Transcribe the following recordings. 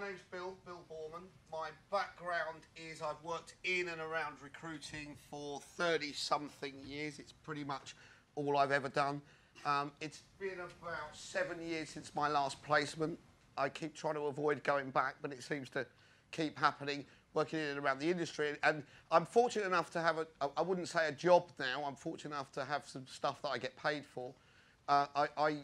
name's Bill Boorman. My background is I've worked in and around recruiting for 30-something years. It's pretty much all I've ever done. It's been about 7 years since my last placement. I keep trying to avoid going back, but it seems to keep happening, working in and around the industry. And I'm fortunate enough to have I wouldn't say a job now, I'm fortunate enough to have some stuff that I get paid for. I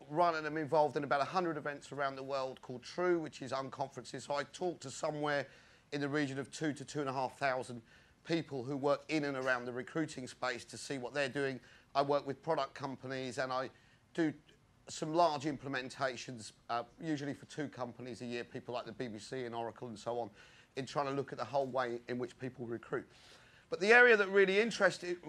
run and am involved in about 100 events around the world called True, which is unconferences. So I talk to somewhere in the region of 2,000 to 2,500 people who work in and around the recruiting space to see what they're doing. I work with product companies and I do some large implementations, usually for 2 companies a year, people like the BBC and Oracle and so on, in trying to look at the whole way in which people recruit. But the area that really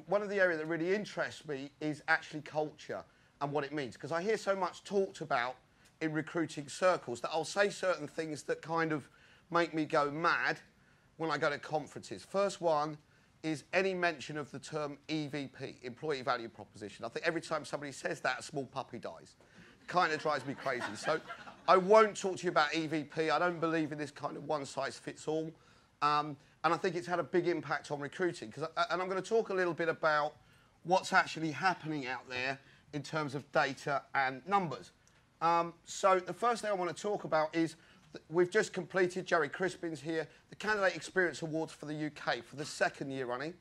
one of the areas that really interests me is actually culture and what it means. Because I hear so much talked about in recruiting circles that I'll say certain things that kind of make me go mad when I go to conferences. First one is any mention of the term EVP, Employee Value Proposition. I think every time somebody says that, a small puppy dies. It kind of drives me crazy. So I won't talk to you about EVP. I don't believe in this kind of one-size-fits-all. And I think it's had a big impact on recruiting. And I'm going to talk a little bit about what's actually happening out there in terms of data and numbers. So the first thing I want to talk about is we've just completed, Jerry Crispin's here, the Candidate Experience Awards for the UK for the 2nd year running.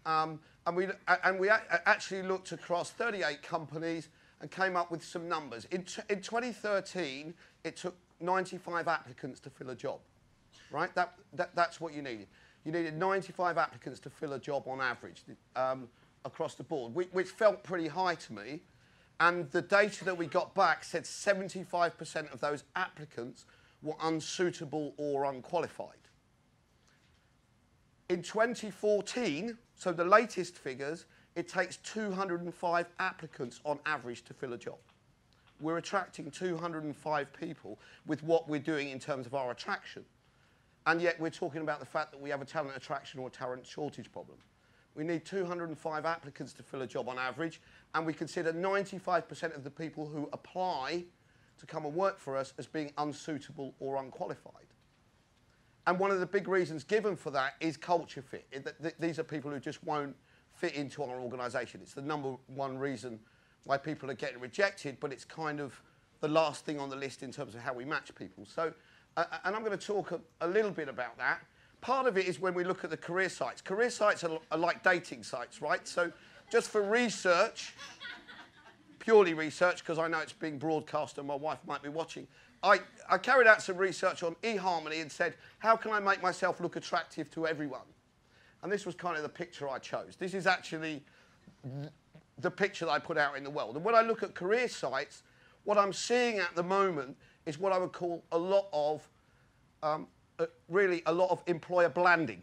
And we actually looked across 38 companies and came up with some numbers. In 2013, it took 95 applicants to fill a job, right? That's what you needed. You needed 95 applicants to fill a job on average across the board, which felt pretty high to me. And the data that we got back said 75% of those applicants were unsuitable or unqualified. In 2014, so the latest figures, it takes 205 applicants on average to fill a job. We're attracting 205 people with what we're doing in terms of our attraction. And yet we're talking about the fact that we have a talent attraction or a talent shortage problem. We need 205 applicants to fill a job on average, and we consider 95% of the people who apply to come and work for us as being unsuitable or unqualified. And one of the big reasons given for that is culture fit. These are people who just won't fit into our organisation. It's the #1 reason why people are getting rejected, but it's kind of the last thing on the list in terms of how we match people. So, and I'm going to talk a little bit about that. Part of it is when we look at the career sites. Career sites are like dating sites, right? So just for research, purely research, because I know it's being broadcast and my wife might be watching, I carried out some research on eHarmony and said, how can I make myself look attractive to everyone? And this was kind of the picture I chose. This is actually the picture that I put out in the world. And when I look at career sites, what I'm seeing at the moment is what I would call a lot of really a lot of employer blanding.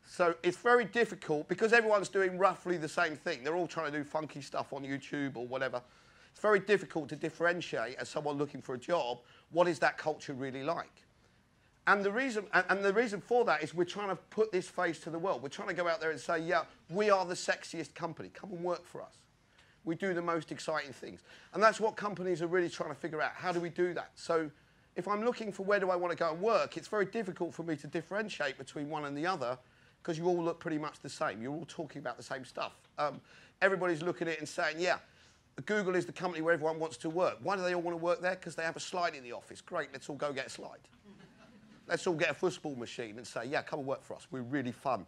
So it's very difficult because everyone's doing roughly the same thing. They're all trying to do funky stuff on YouTube or whatever. It's very difficult to differentiate as someone looking for a job, what is that culture really like? And the reason for that is we're trying to put this face to the world. We're trying to go out there and say, yeah, we are the sexiest company. Come and work for us. We do the most exciting things. And that's what companies are really trying to figure out. How do we do that? So if I'm looking for where do I want to go and work, it's very difficult for me to differentiate between one and the other because you all look pretty much the same. You're all talking about the same stuff. Everybody's looking at it and saying, yeah, Google is the company where everyone wants to work. Why do they all want to work there? Because they have a slide in the office. Great, let's all go get a slide. Let's all get a football machine and say, yeah, come and work for us. We're really fun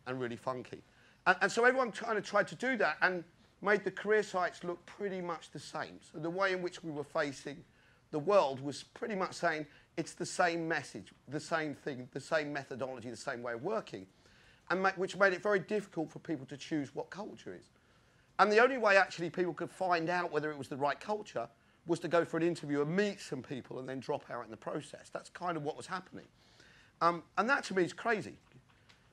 and really funky. And so everyone kind of tried to do that and made the career sites look pretty much the same. So the way in which we were facing the world was pretty much saying it's the same message, the same thing, the same methodology, the same way of working, and which made it very difficult for people to choose what culture is. And the only way actually people could find out whether it was the right culture was to go for an interview and meet some people and then drop out in the process. That's kind of what was happening. And that to me is crazy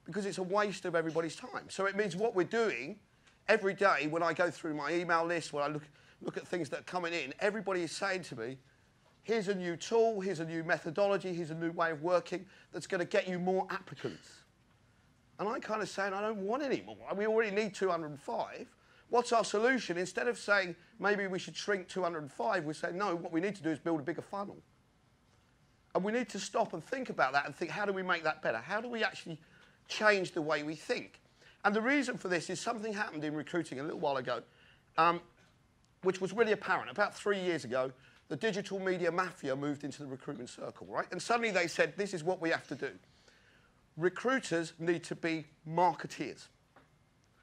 because it's a waste of everybody's time. So it means what we're doing every day when I go through my email list, when I look at things that are coming in, everybody is saying to me, here's a new tool, here's a new methodology, here's a new way of working that's going to get you more applicants. And I'm kind of saying, I don't want any more. We already need 205. What's our solution? Instead of saying, maybe we should shrink 205, we say, no, what we need to do is build a bigger funnel. And we need to stop and think about that and think, how do we make that better? How do we actually change the way we think? And the reason for this is something happened in recruiting a little while ago, which was really apparent. About 3 years ago, the digital media mafia moved into the recruitment circle, right? And suddenly they said, this is what we have to do. Recruiters need to be marketeers.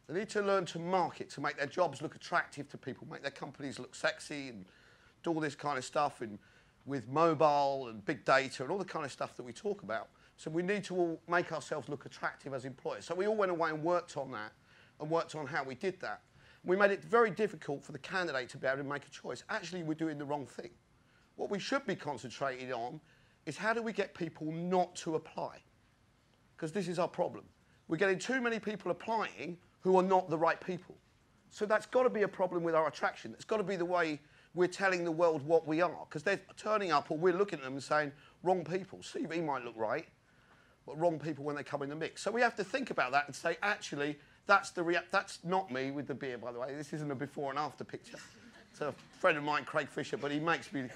They need to learn to market, to make their jobs look attractive to people, make their companies look sexy, and do all this kind of stuff with mobile and big data and all the kind of stuff that we talk about. So we need to all make ourselves look attractive as employers. So we all went away and worked on that and worked on how we did that. We made it very difficult for the candidate to be able to make a choice. Actually, we're doing the wrong thing. What we should be concentrating on is how do we get people not to apply? Because this is our problem. We're getting too many people applying who are not the right people. So that's got to be a problem with our attraction. It's got to be the way we're telling the world what we are. Because they're turning up or we're looking at them and saying, wrong people. CV might look right, but wrong people when they come in the mix. So we have to think about that and say, actually, that's not me with the beer, by the way. This isn't a before and after picture. It's a friend of mine, Craig Fisher, but he makes me...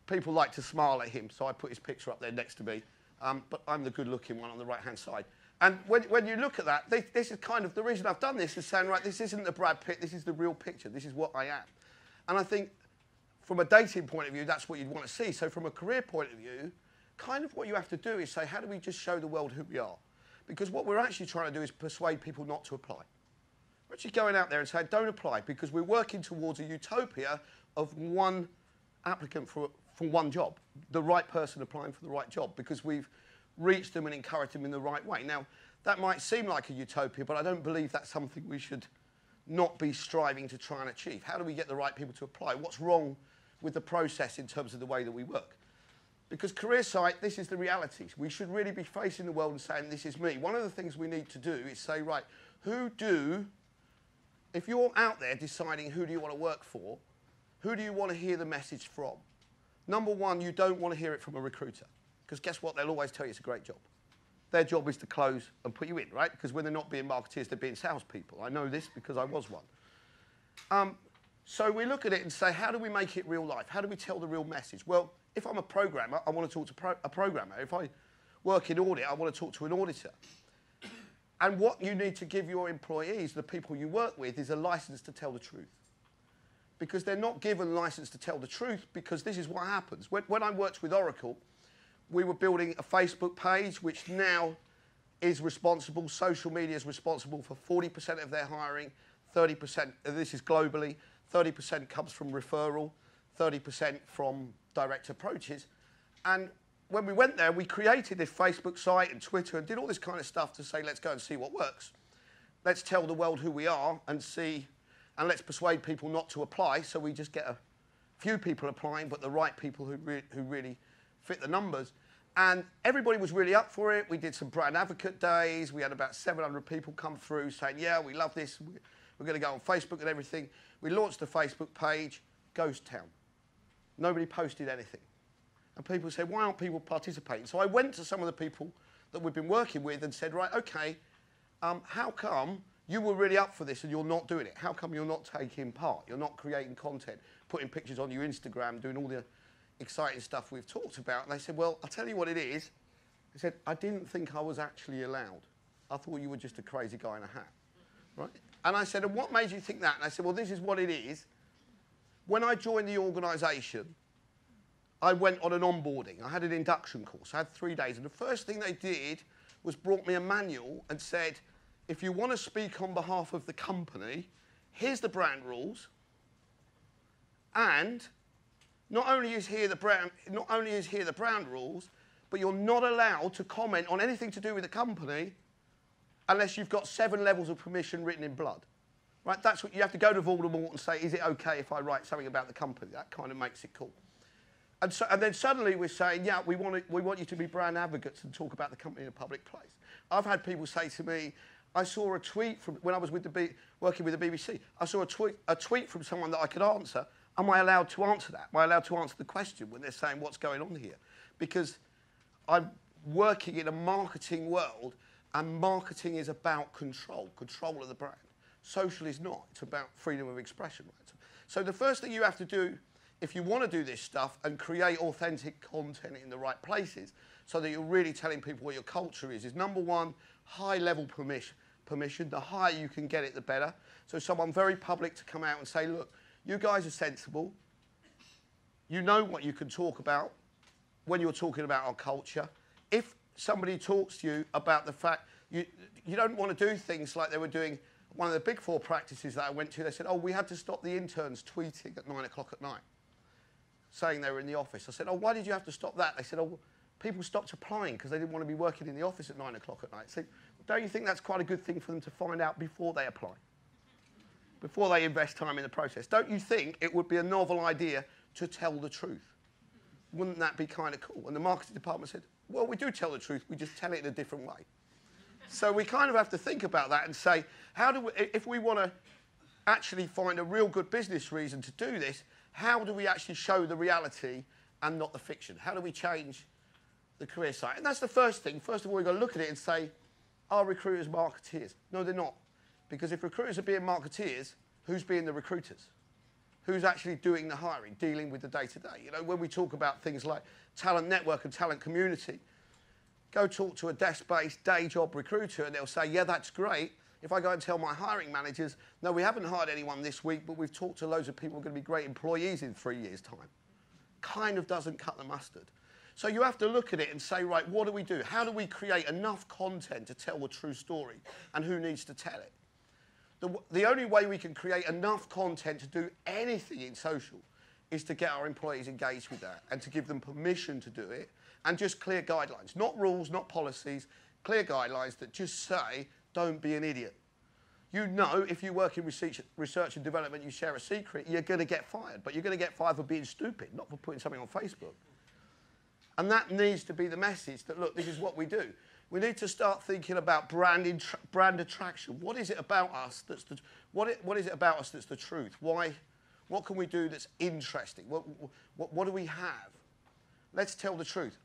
people like to smile at him, so I put his picture up there next to me. But I'm the good-looking one on the right-hand side. And when you look at that, this is kind of the reason I've done this is saying, right, this isn't the Brad Pitt, this is the real picture, this is what I am. And I think from a dating point of view, that's what you'd want to see. So from a career point of view, kind of what you have to do is say, how do we just show the world who we are? Because what we're actually trying to do is persuade people not to apply. We're actually going out there and saying, don't apply, because we're working towards a utopia of one applicant for one job, the right person applying for the right job, because we've reached them and encouraged them in the right way. Now, that might seem like a utopia, but I don't believe that's something we should not be striving to try and achieve. How do we get the right people to apply? What's wrong with the process in terms of the way that we work? Because career site, this is the reality. We should really be facing the world and saying, this is me. One of the things we need to do is say, right, if you're out there deciding who do you want to work for, who do you want to hear the message from? Number one, you don't want to hear it from a recruiter. Because guess what? They'll always tell you it's a great job. Their job is to close and put you in, right? Because when they're not being marketeers, they're being salespeople. I know this because I was one. So we look at it and say, how do we make it real life? How do we tell the real message? Well, if I'm a programmer, I want to talk to a programmer. If I work in audit, I want to talk to an auditor. And what you need to give your employees, the people you work with, is a license to tell the truth. Because they're not given license to tell the truth, because this is what happens. When I worked with Oracle, we were building a Facebook page, which now is responsible, social media is responsible for 40% of their hiring, 30%, this is globally, 30% comes from referral, 30% from direct approaches. And when we went there, we created this Facebook site and Twitter and did all this kind of stuff to say, let's go and see what works. Let's tell the world who we are and see, and let's persuade people not to apply, so we just get a few people applying, but the right people who really fit the numbers. And everybody was really up for it. We did some brand advocate days. We had about 700 people come through saying, yeah, we love this. We're going to go on Facebook and everything. We launched the Facebook page, ghost town. Nobody posted anything. And people said, why aren't people participating? So I went to some of the people that we've been working with and said, right, okay, how come you were really up for this and you're not doing it? How come you're not taking part? You're not creating content, putting pictures on your Instagram, doing all the exciting stuff we've talked about. And they said, well, I'll tell you what it is. They said, I didn't think I was actually allowed. I thought you were just a crazy guy in a hat, right? And I said, and what made you think that? And I said, well, this is what it is. When I joined the organisation, I went on an onboarding. I had an induction course. I had 3 days. And the first thing they did was brought me a manual and said, if you want to speak on behalf of the company, here's the brand rules. And not only is here the brand rules, but you're not allowed to comment on anything to do with the company unless you've got 7 levels of permission written in blood. Right? That's what you have to go to Voldemort and say, is it okay if I write something about the company? That kind of makes it cool. And then suddenly we're saying, yeah, we want you to be brand advocates and talk about the company in a public place. I've had people say to me, I saw a tweet from when I was working with the BBC. I saw a tweet from someone that I could answer. Am I allowed to answer that? Am I allowed to answer the question when they're saying what's going on here? Because I'm working in a marketing world, and marketing is about control of the brand. Social is not. It's about freedom of expression. Right? So the first thing you have to do if you want to do this stuff and create authentic content in the right places so that you're really telling people what your culture is number one, high-level permission. The higher you can get it, the better. So someone very public to come out and say, look, you guys are sensible. You know what you can talk about when you're talking about our culture. If somebody talks to you about the fact you don't want to do things like they were doing. One of the Big Four practices that I went to, they said, oh, we had to stop the interns tweeting at 9 o'clock at night, saying they were in the office. I said, oh, why did you have to stop that? They said, oh, people stopped applying because they didn't want to be working in the office at 9 o'clock at night. So don't you think that's quite a good thing for them to find out before they apply, before they invest time in the process? Don't you think it would be a novel idea to tell the truth? Wouldn't that be kind of cool? And the marketing department said, well, we do tell the truth, we just tell it in a different way. So we kind of have to think about that and say, how do we, if we want to actually find a real good business reason to do this, how do we actually show the reality and not the fiction? How do we change the career site? And that's the first thing. First of all, we've got to look at it and say, are recruiters marketeers? No, they're not. Because if recruiters are being marketeers, who's being the recruiters? Who's actually doing the hiring, dealing with the day-to-day? You know, when we talk about things like talent network and talent community, go talk to a desk-based day job recruiter and they'll say, yeah, that's great. If I go and tell my hiring managers, no, we haven't hired anyone this week, but we've talked to loads of people who are going to be great employees in 3 years' time. Kind of doesn't cut the mustard. So you have to look at it and say, right, what do we do? How do we create enough content to tell the true story? And who needs to tell it? The only way we can create enough content to do anything in social is to get our employees engaged with that and to give them permission to do it and just clear guidelines. Not rules, not policies, clear guidelines that just say, don't be an idiot. You know, if you work in research and development, you share a secret, you're going to get fired. But you're going to get fired for being stupid, not for putting something on Facebook. And that needs to be the message that, look, this is what we do. We need to start thinking about brand attraction. What is it about us that's the, what is it about us that's the truth? Why? What can we do that's interesting? What do we have? Let's tell the truth.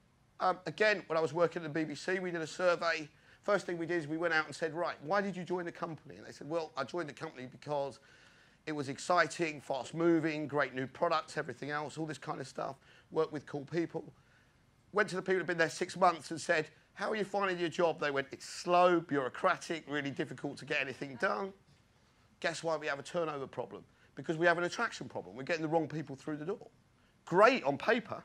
Again, when I was working at the BBC, we did a survey. First thing we did is we went out and said, right, why did you join the company? And they said, well, I joined the company because it was exciting, fast-moving, great new products, everything else, all this kind of stuff, worked with cool people. Went to the people who'd been there 6 months and said, how are you finding your job? They went, it's slow, bureaucratic, really difficult to get anything done. Guess why we have a turnover problem? Because we have an attraction problem. We're getting the wrong people through the door. Great on paper,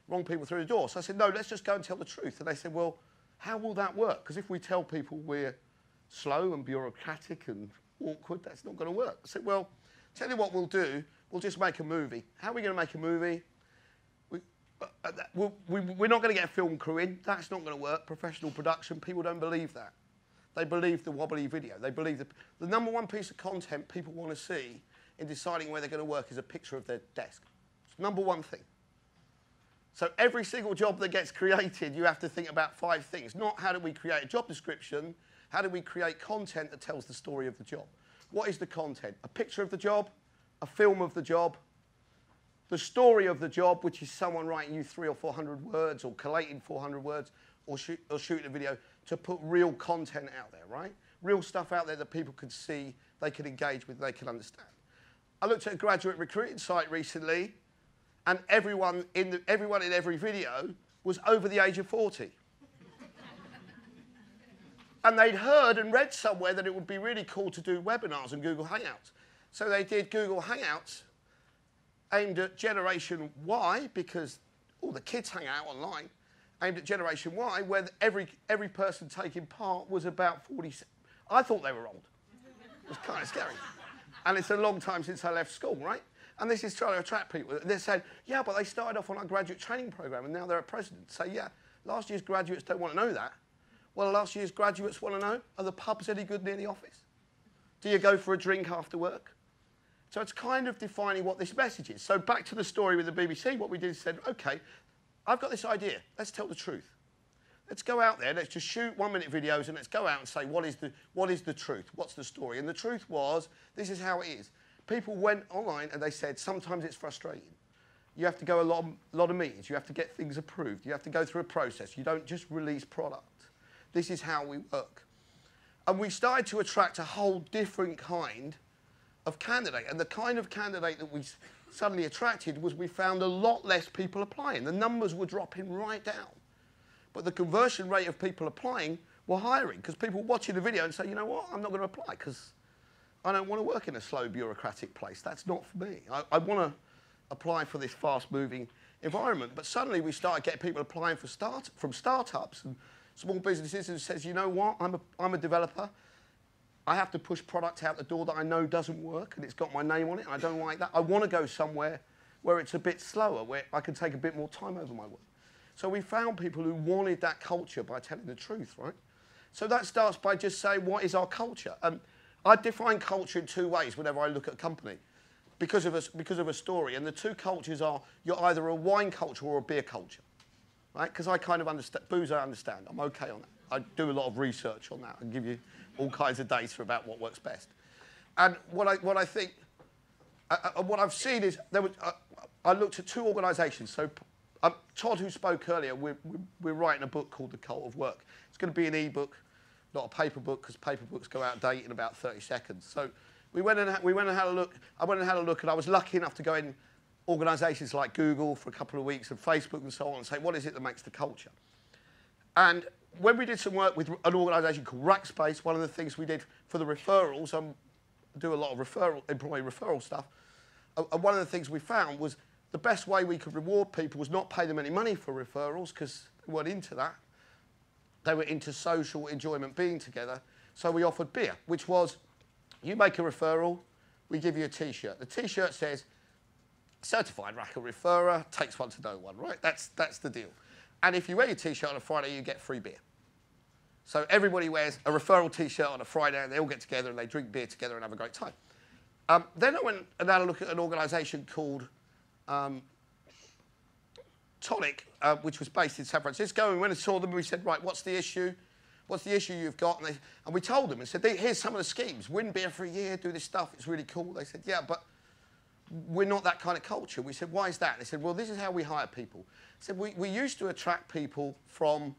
wrong people through the door. So I said, no, let's just go and tell the truth. And they said, well, how will that work? Because if we tell people we're slow and bureaucratic and awkward, that's not going to work. I said, well, tell you what we'll do. We'll just make a movie. How are we going to make a movie? We're not going to get a film crew in. That's not going to work. Professional production, people don't believe that. They believe the wobbly video. They believe the number one piece of content people want to see in deciding where they're going to work is a picture of their desk. It's number one thing. So every single job that gets created, you have to think about 5 things. Not how do we create a job description, how do we create content that tells the story of the job? What is the content? A picture of the job, a film of the job, the story of the job, which is someone writing you 300 or 400 words or collating 400 words or shooting a video to put real content out there, right? Real stuff out there that people can see, they can engage with, they can understand. I looked at a graduate recruiting site recently, and everyone in every video was over the age of 40. And they'd heard and read somewhere that it would be really cool to do webinars and Google Hangouts. So they did Google Hangouts aimed at Generation Y, because all the kids hang out online, aimed at Generation Y, where every person taking part was about 40. I thought they were old. It was kind of scary. And it's a long time since I left school, right? And this is trying to attract people. They're saying, yeah, but they started off on our graduate training program and now they're a president. So yeah, last year's graduates don't want to know that. Well, last year's graduates want to know, are the pubs any good near the office? Do you go for a drink after work? So it's kind of defining what this message is. So back to the story with the BBC, what we did is said, okay, I've got this idea. Let's tell the truth. Let's go out there, let's just shoot 1-minute videos and let's go out and say, what is the truth? What's the story? And the truth was, this is how it is. People went online and they said, sometimes it's frustrating. You have to go a lot of meetings. You have to get things approved. You have to go through a process. You don't just release product. This is how we work. And we started to attract a whole different kind of candidate. And the kind of candidate that we suddenly attracted was we found a lot less people applying. The numbers were dropping right down. But the conversion rate of people applying were hiring, because people watching the video and say, you know what, I'm not going to apply because I don't want to work in a slow bureaucratic place. That's not for me. I want to apply for this fast-moving environment. But suddenly we started getting people applying for from startups and small businesses who says, you know what, I'm a developer. I have to push product out the door that I know doesn't work and it's got my name on it and I don't like that. I want to go somewhere where it's a bit slower, where I can take a bit more time over my work. So we found people who wanted that culture by telling the truth, right? So that starts by just saying, what is our culture? I define culture in two ways whenever I look at a company, because of a story. And the two cultures are, you're either a wine culture or a beer culture, right? Because I kind of understand, booze I understand, I'm okay on that. I do a lot of research on that and give you all kinds of data about what works best. And what I think, what I've seen is, I looked at two organisations. So Todd, who spoke earlier, we're writing a book called The Cult of Work. It's going to be an e-book, not a paper book, because paper books go out of date in about 30 seconds. So we went and had a look. I went and had a look, and I was lucky enough to go in organisations like Google for a couple of weeks and Facebook and so on and say, what is it that makes the culture? And when we did some work with an organisation called Rackspace, one of the things we did for the referrals, I do a lot of employee referral stuff, and one of the things we found was the best way we could reward people was not pay them any money for referrals, because they weren't into that. They were into social enjoyment, being together. So we offered beer, which was, you make a referral, we give you a T-shirt. The T-shirt says, certified Racker referrer, takes one to know one, right? That's the deal. And if you wear your T-shirt on a Friday, you get free beer. So everybody wears a referral T-shirt on a Friday, and they all get together and they drink beer together and have a great time. Then I went and had a look at an organisation called Tonic, which was based in San Francisco. And we went and saw them and we said, right, what's the issue? What's the issue you've got? And we told them and said, here's some of the schemes. Win beer for a year, do this stuff, it's really cool. They said, yeah, but we're not that kind of culture. We said, why is that? They said, well, this is how we hire people. I said, we used to attract people from,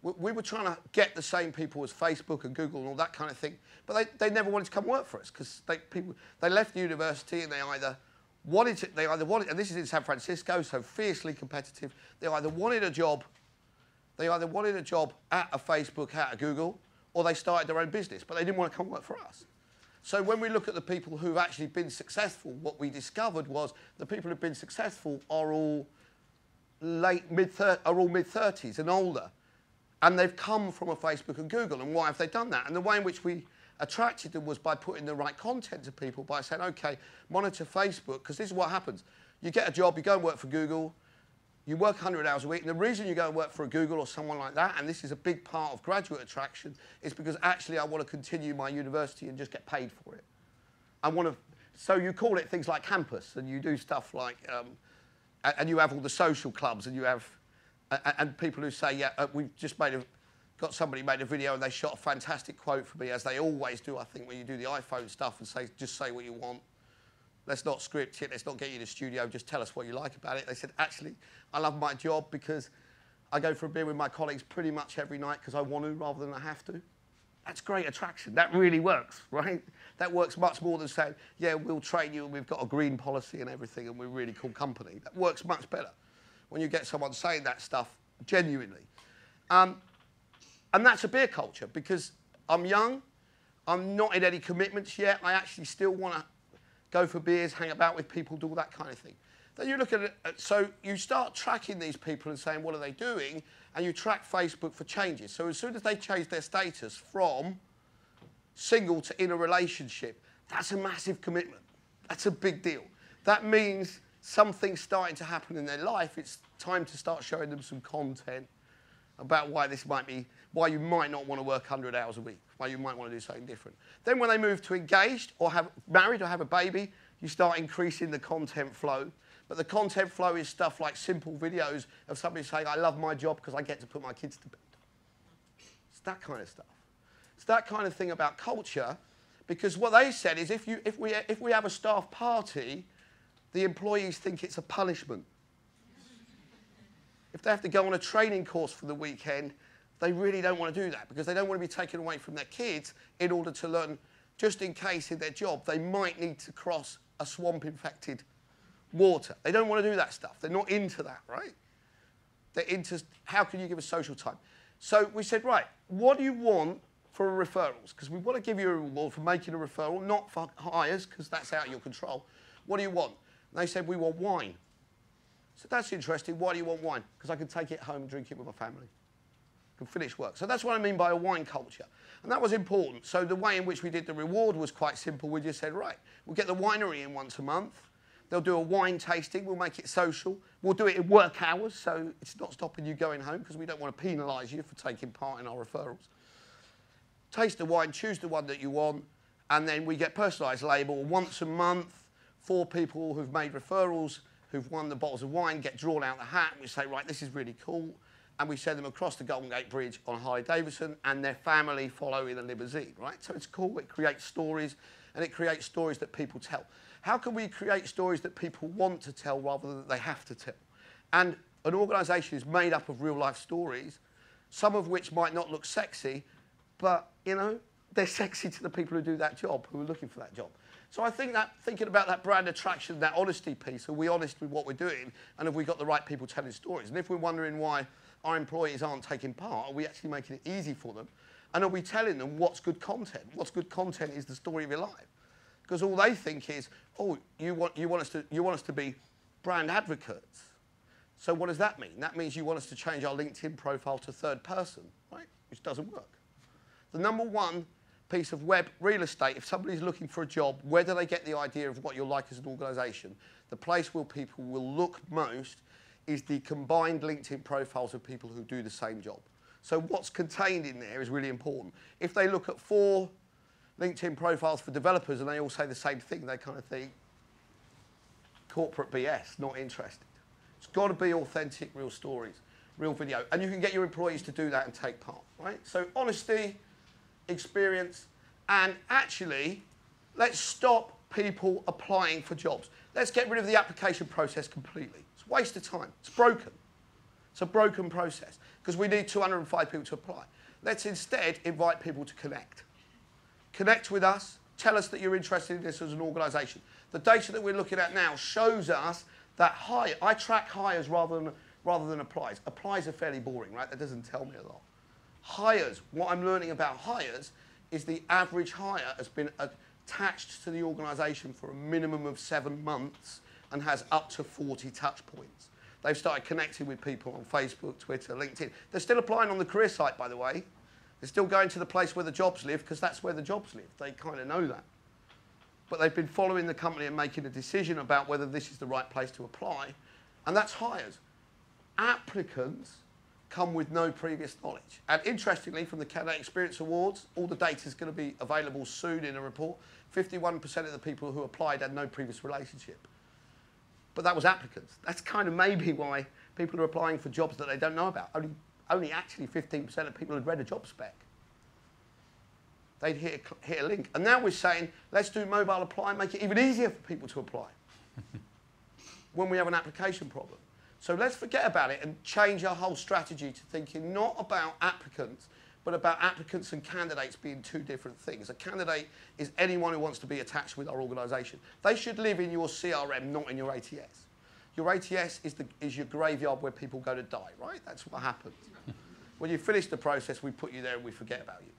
we were trying to get the same people as Facebook and Google and all that kind of thing, but they never wanted to come work for us, because they left university and they either wanted, and this is in San Francisco, so fiercely competitive, they either wanted a job at a Facebook, at a Google, or they started their own business, but they didn't want to come work for us. So when we look at the people who've actually been successful, what we discovered was the people who've been successful are all mid-30s and older. And they've come from a Facebook and Google. And why have they done that? And the way in which we attracted them was by putting the right content to people, by saying, OK, monitor Facebook, because this is what happens. You get a job, you go and work for Google, you work 100 hours a week, and the reason you go and work for a Google or someone like that, and this is a big part of graduate attraction, is because actually I want to continue my university and just get paid for it. So you call it things like campus, and you do stuff like, and you have all the social clubs, and you have, and people who say, yeah, we've just got somebody made a video and they shot a fantastic quote for me, as they always do, I think, when you do the iPhone stuff and say, just say what you want. Let's not script it, let's not get you in the studio, just tell us what you like about it. They said, actually, I love my job because I go for a beer with my colleagues pretty much every night because I want to rather than I have to. That's great attraction. That really works, right? That works much more than saying, yeah, we'll train you and we've got a green policy and everything and we're a really cool company. That works much better when you get someone saying that stuff genuinely. And that's a beer culture, because I'm young, I'm not in any commitments yet, I actually still want to go for beers, hang about with people, do all that kind of thing. Then you look at it, so you start tracking these people and saying, what are they doing? And you track Facebook for changes. So as soon as they change their status from single to in a relationship, that's a massive commitment. That's a big deal. That means something's starting to happen in their life. It's time to start showing them some content about why you might not want to work 100 hours a week, why you might want to do something different. Then when they move to engaged or have married or have a baby, you start increasing the content flow. But the content flow is stuff like simple videos of somebody saying, I love my job because I get to put my kids to bed. It's that kind of stuff. It's that kind of thing about culture, because what they said is if we have a staff party, the employees think it's a punishment. If they have to go on a training course for the weekend, they really don't want to do that, because they don't want to be taken away from their kids in order to learn just in case in their job they might need to cross a swamp-infected water. They don't want to do that stuff. They're not into that, right? They're into how can you give a social time. So we said, right, what do you want for referrals? Because we want to give you a reward for making a referral, not for hires, because that's out of your control. What do you want? And they said, we want wine. So that's interesting. Why do you want wine? Because I can take it home and drink it with my family. I can finish work. So that's what I mean by a wine culture. And that was important. So the way in which we did the reward was quite simple. We just said, right, we'll get the winery in once a month. They'll do a wine tasting. We'll make it social. We'll do it in work hours, so it's not stopping you going home, because we don't want to penalise you for taking part in our referrals. Taste the wine, choose the one that you want, and then we get personalised label. Once a month, 4 people who've made referrals, who've won the bottles of wine, get drawn out the hat, and we say, right, this is really cool, and we send them across the Golden Gate Bridge on Harley-Davidson, and their family follow in a limousine, right? So it's cool, it creates stories, and it creates stories that people tell. How can we create stories that people want to tell rather than they have to tell? And an organisation is made up of real-life stories, some of which might not look sexy, but, you know, they're sexy to the people who do that job, who are looking for that job. So I think that thinking about that brand attraction, that honesty piece, are we honest with what we're doing, and have we got the right people telling stories? And if we're wondering why our employees aren't taking part, are we actually making it easy for them? And are we telling them what's good content? What's good content is the story of your life. Because all they think is, oh, you want us to be brand advocates. So what does that mean? That means you want us to change our LinkedIn profile to third person, right? Which doesn't work. The number one piece of web real estate, if somebody's looking for a job, where do they get the idea of what you're like as an organisation? The place where people will look most is the combined LinkedIn profiles of people who do the same job. So what's contained in there is really important. If they look at 4 LinkedIn profiles for developers and they all say the same thing, they kind of think, corporate BS, not interested. It's got to be authentic, real stories, real video. And you can get your employees to do that and take part, right? So honesty, experience, and actually, let's stop people applying for jobs. Let's get rid of the application process completely. It's a waste of time. It's broken. It's a broken process because we need 205 people to apply. Let's instead invite people to connect. Connect with us. Tell us that you're interested in this as an organisation. The data that we're looking at now shows us that I track hires rather than applies. Applies are fairly boring, right? That doesn't tell me a lot. Hires, what I'm learning about hires is the average hire has been attached to the organisation for a minimum of 7 months and has up to 40 touch points. They've started connecting with people on Facebook, Twitter, LinkedIn. They're still applying on the career site, by the way. They're still going to the place where the jobs live because that's where the jobs live. They kind of know that. But they've been following the company and making a decision about whether this is the right place to apply. And that's hires. Applicants come with no previous knowledge. And interestingly, from the Candidate Experience Awards, all the data is going to be available soon in a report. 51% of the people who applied had no previous relationship. But that was applicants. That's kind of maybe why people are applying for jobs that they don't know about. Only actually 15% of people had read a job spec. They'd hit a link. And now we're saying, let's do mobile apply and make it even easier for people to apply when we have an application problem. So let's forget about it and change our whole strategy to thinking not about applicants, but about applicants and candidates being 2 different things. A candidate is anyone who wants to be attached with our organisation. They should live in your CRM, not in your ATS. Your ATS is your graveyard where people go to die, right? That's what happens. When you finish the process, we put you there and we forget about you.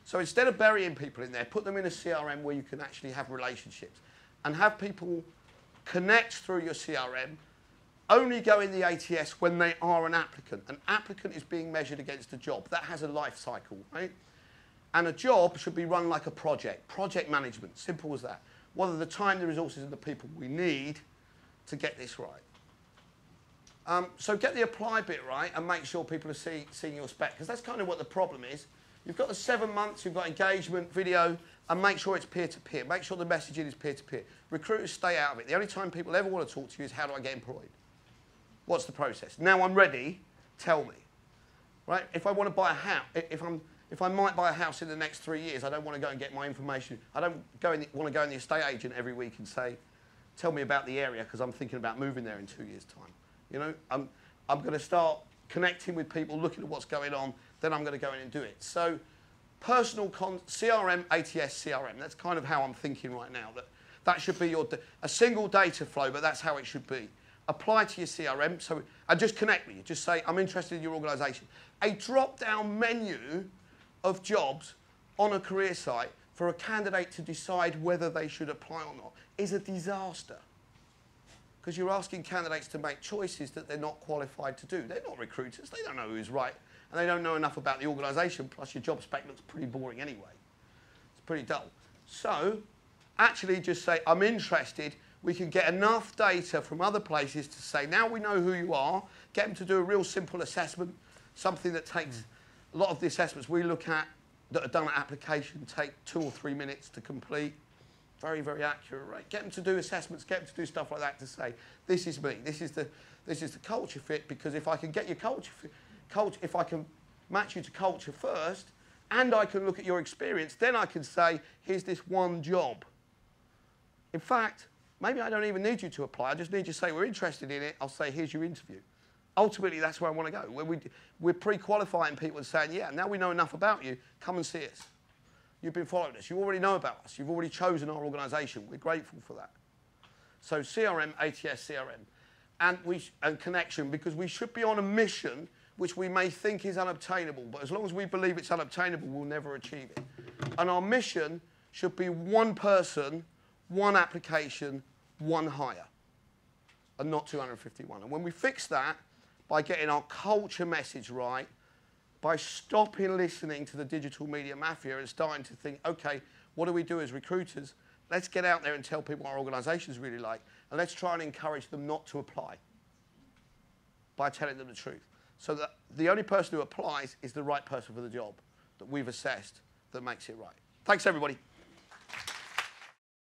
So instead of burying people in there, put them in a CRM where you can actually have relationships and have people connect through your CRM. Only go in the ATS when they are an applicant. An applicant is being measured against a job. That has a life cycle, right? And a job should be run like a project. Project management, simple as that. What are the time, the resources, and the people we need to get this right? So get the apply bit right and make sure people are seeing your spec, because that's kind of what the problem is. You've got the 7 months, you've got engagement, video, and make sure it's peer-to-peer. Make sure the messaging is peer-to-peer. Recruiters stay out of it. The only time people ever want to talk to you is, how do I get employed? What's the process? Now I'm ready, tell me. Right? If I want to buy a house, if I might buy a house in the next 3 years, I don't want to go and get my information. I don't want to go in the estate agent every week and say, tell me about the area because I'm thinking about moving there in 2 years' time. You know, I'm going to start connecting with people, looking at what's going on, then I'm going to go in and do it. So CRM, ATS, CRM. That's kind of how I'm thinking right now. That should be a single data flow, but that's how it should be. Apply to your CRM, and just connect with you. Just say, I'm interested in your organisation. A drop-down menu of jobs on a career site for a candidate to decide whether they should apply or not is a disaster. Because you're asking candidates to make choices that they're not qualified to do. They're not recruiters. They don't know who's right. And they don't know enough about the organisation, plus your job spec looks pretty boring anyway. It's pretty dull. So actually just say, I'm interested. We can get enough data from other places to say, now we know who you are, get them to do a real simple assessment, something that takes a lot of the assessments we look at that are done at application take 2 or 3 minutes to complete. Very, very accurate rate. Get them to do assessments, get them to do stuff like that to say, this is me, this is the culture fit, because if I can get your culture fit, if I can match you to culture first, and I can look at your experience, then I can say, here's this one job. In fact, maybe I don't even need you to apply. I just need you to say, we're interested in it. I'll say, here's your interview. Ultimately, that's where I want to go. We're pre-qualifying people and saying, yeah, now we know enough about you. Come and see us. You've been following us. You already know about us. You've already chosen our organisation. We're grateful for that. So CRM, ATS, CRM, and connection, because we should be on a mission which we may think is unobtainable, but as long as we believe it's unobtainable, we'll never achieve it. And our mission should be one person, one application, one hire, and not 251. And when we fix that, by getting our culture message right, by stopping listening to the digital media mafia and starting to think, okay, what do we do as recruiters? Let's get out there and tell people what our organisations really like, and let's try and encourage them not to apply by telling them the truth. So that the only person who applies is the right person for the job that we've assessed that makes it right. Thanks, everybody.